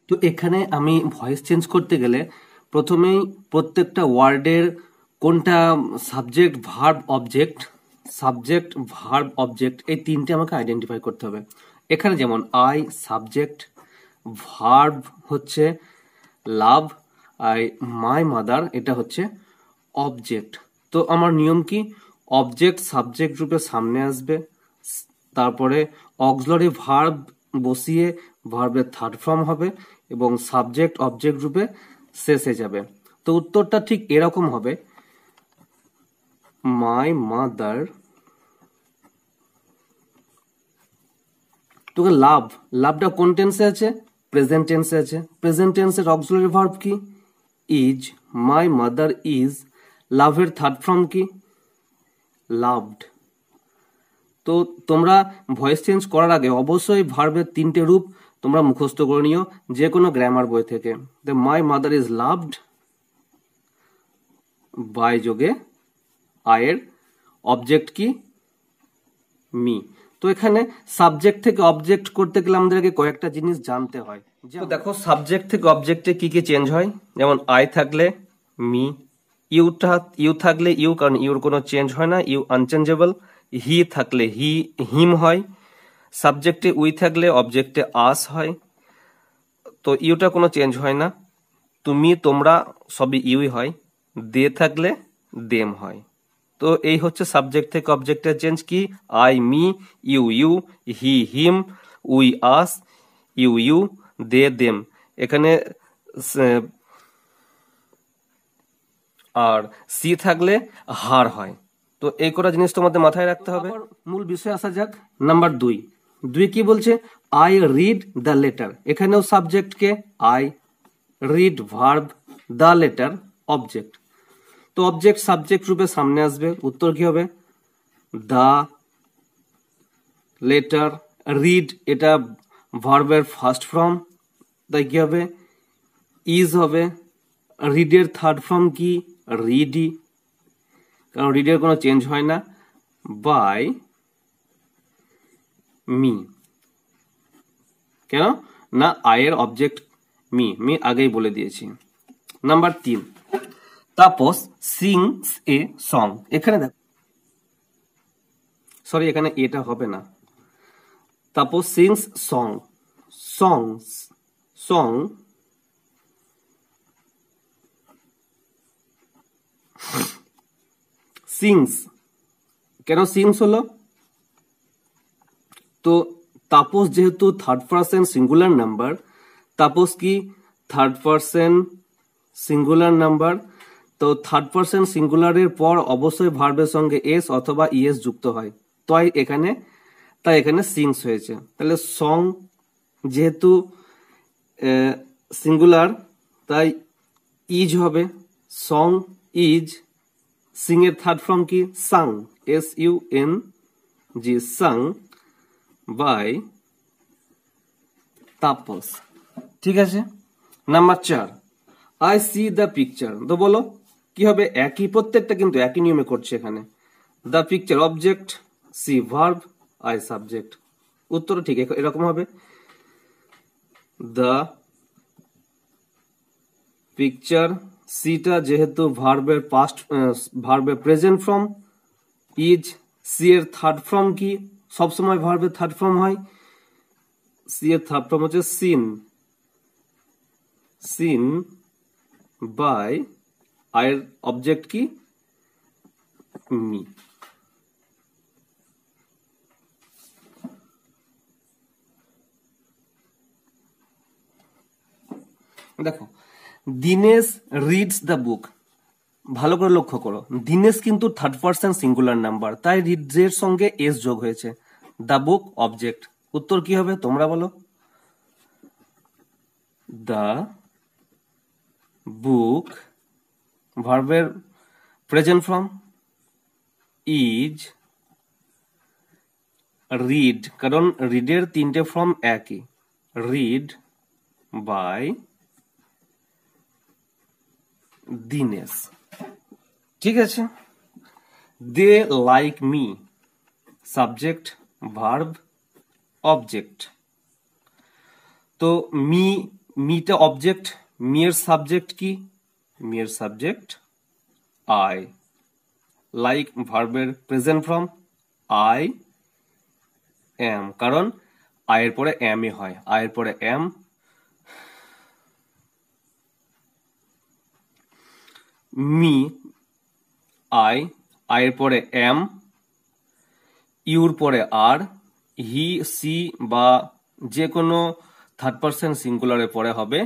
তো এখানে আমি ভয়েস চেঞ্জ করতে গেলে প্রথমেই প্রত্যেকটা ওয়ার্ডের কোনটা সাবজেক্ট ভার্ব অবজেক্ট এই তিনটে আমাকে আইডেন্টিফাই করতে হবে। এখানে যেমন আই সাবজেক্ট, ভার্ব হচ্ছে লাভ, আর মাই মাদার এটা হচ্ছে অবজেক্ট। তো আমার নিয়ম কি, অবজেক্ট সাবজেক্ট রূপে সামনে আসবে, তারপরে অক্সিলারি ভার্ব বসিয়ে ভার্বের থার্ড ফর্ম হবে এবং সাবজেক্ট অবজেক্ট রূপে শেষে যাবে। তো উত্তরটা ঠিক এরকম হবে, মাই মাদার। তোকে লাভটা কোন টেন্সে আছে? প্রেজেন্ট টেন্সে আছে। প্রেজেন্ট টেন্সের অক্সিলারি ভার্ব কি? ইজ। My mother is. লাভের থার্ড ফর্ম কি? লাভড। তো তোমরা ভয়েস চেঞ্জ করার আগে অবশ্যই ভার্বের তিনটে রূপ তোমরা মুখস্থ করে নিও যে কোনো গ্রামার বই থেকে। My mother is loved, by যোগে আয়ের অবজেক্ট কি? মি। তো এখানে সাবজেক্ট থেকে অবজেক্ট করতে গেলে আমাদেরকে কয়েকটা জিনিস জানতে হয়। দেখো সাবজেক্ট থেকে অবজেক্টে কি কি চেঞ্জ হয়, যেমন আই থাকলে মি, ইউ থাকলে ইউ, কারণ ইউর কোনো চেঞ্জ হয় না, ইউ আনচেঞ্জেবল। হি থাকলে হিম হয়। সাবজেক্টে উই থাকলে অবজেক্টে আস হয়। তো ইউটা কোনো চেঞ্জ হয় না। তুমি তোমরা সবই ইউই হয়। দে থাকলে দেম হয়। তো এই হচ্ছে সাবজেক্ট থেকে অবজেক্টের চেঞ্জ কি, I me, you he him, we us, you they them. এখানে আর সি থাকলে হার হয়। তো এই কটা জিনিস তোমাদের মাথায় রাখতে হবে। মূল বিষয় আসা যাক। নাম্বার 2 কি বলছে? I read the letter. এখানেও সাবজেক্ট কে I, read verb, the letter object. তো অবজেক্ট সাবজেক্ট রূপে সামনে আসবে, উত্তর কি হবে? The letter. রিড এটা ভার্বের ফার্স্ট ফর্ম, তাই কি হবে? ইজ হবে। রিডের থার্ড ফর্ম কি? রিডি, কারণ রিডের কোনো চেঞ্জ হয় না। বাই মি, কেন না আয়ের অবজেক্ট মি আগেই বলে দিয়েছি। Number 3, Tapas sings a song. এখানে দেখো, সরি এখানে এটা হবে না। Tapas sings song sings. কেন সিংস হলো? তো তাপস যেহেতু third person singular number, Tapas কি থার্ড পার্সন সিঙ্গুলার নাম্বার, তো থার্ড পার্সন সিঙ্গুলারের পর অবশ্যই ভার্বের সঙ্গে এস অথবা ইএস যুক্ত হয়, তাই এখানে সিংস হয়েছে। তাহলে সং যেহেতু সিঙ্গুলার তাই ইজ হবে, সং ইজ। সিং এর থার্ড ফর্ম কি? সাং, SUNG, সাং বাই তাপস। ঠিক আছে। Number 4, I C the picture. তো বলো কি হবে? একই, প্রত্যেকটা কিন্তু একই নিয়মে করছে এখানে। The picture object, see verb, I subject. উত্তর ঠিক এরকম হবে, দ্য পিকচার। সিটা যেহেতু ভার্বের প্রেজেন্ট ফর্ম, ইজ। সি এর থার্ড ফর্ম কি? সবসময় ভার্বের থার্ড ফর্ম হয়, সি এর থার্ড ফর্ম হচ্ছে সিন বাই আয়ের অবজেক্ট কি? মি। দেখো দিনেশ রিডস দ্য বুক। ভালো করে লক্ষ্য করো, দিনেশ কিন্তু থার্ড পার্সন সিঙ্গুলার নাম্বার, তাই রিডস এর সঙ্গে এস যোগ হয়েছে। The book object. উত্তর কি হবে তোমরা বলো? দ্য বুক ভার্বের প্রেজেন্ট ফর্ম ইজ, রিড, কারণ রিডের তিনটে ফর্ম একই, রিড বাই দিনেশ। ঠিক আছে। They like me, subject verb object. তো মি মিটা অবজেক্ট, মি এর সাবজেক্ট কি? মি এর সাবজেক্ট আই। লাইক ভার্বের প্রেজেন্ট ফর্ম আই এম, কারণ আই এর পরে এম ই হয়, আই এর পরে এম। মি আই, আই এর পরে এম, ইউর পরে আর, হি সি বা যে কোনো থার্ড পারসন সিঙ্গুলারের পরে হবে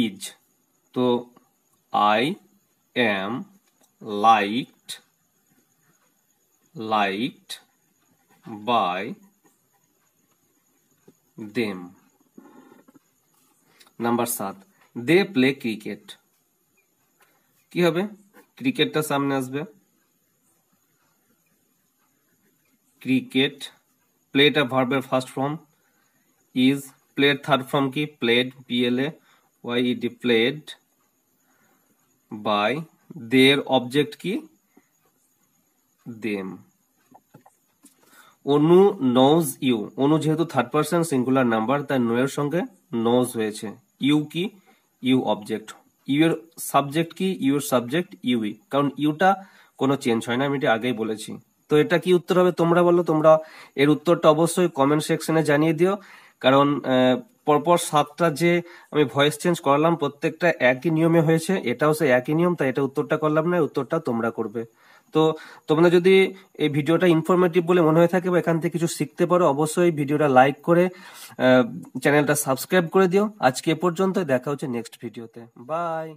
ইজ। তো I am liked by them. Number 7, they play cricket. কি হবে? ক্রিকেটটা সামনে আসবে, ক্রিকেট। প্লেটা ভার্বের ফার্স্ট ফর্ম ইজ, প্লের থার্ড ফর্ম কি? Played, P L A Y E D, played by. দের অবজেক্ট কি? Them. Anu knows you, Anu যেহেতু থার্ড পারসন সিঙ্গুলার নাম্বার তাই নো এর সঙ্গে নোজ হয়েছে। ইউ কি? You object. ইউ এর সাবজেক্ট কি? ইউ এর সাবজেক্ট ইউই, কারণ ইউটা কোনো চেঞ্জ হয় না, আমি এটা আগেই বলেছি। তো এটা কি উত্তর হবে তোমরা বলো? তোমরা এর উত্তরটা অবশ্যই কমেন্ট সেকশনে জানিয়ে দিও, কারণ পরপর 7টা যে আমি ভয়েস চেঞ্জ করালাম প্রত্যেকটা একই নিয়মে হয়েছে, এটাও সে একই নিয়ম, তাই এটা উত্তরটা করলাম না, উত্তরটা তোমরা করবে। তো তোমরা যদি এই ভিডিওটা ইনফরমেটিভ বলে মনে হয়ে থাকে বা এখান থেকে কিছু শিখতে পারো, অবশ্যই ভিডিওটা লাইক করে চ্যানেলটা সাবস্ক্রাইব করে দিও। আজকে এ পর্যন্ত, দেখা হচ্ছে নেক্সট ভিডিওতে। বাই।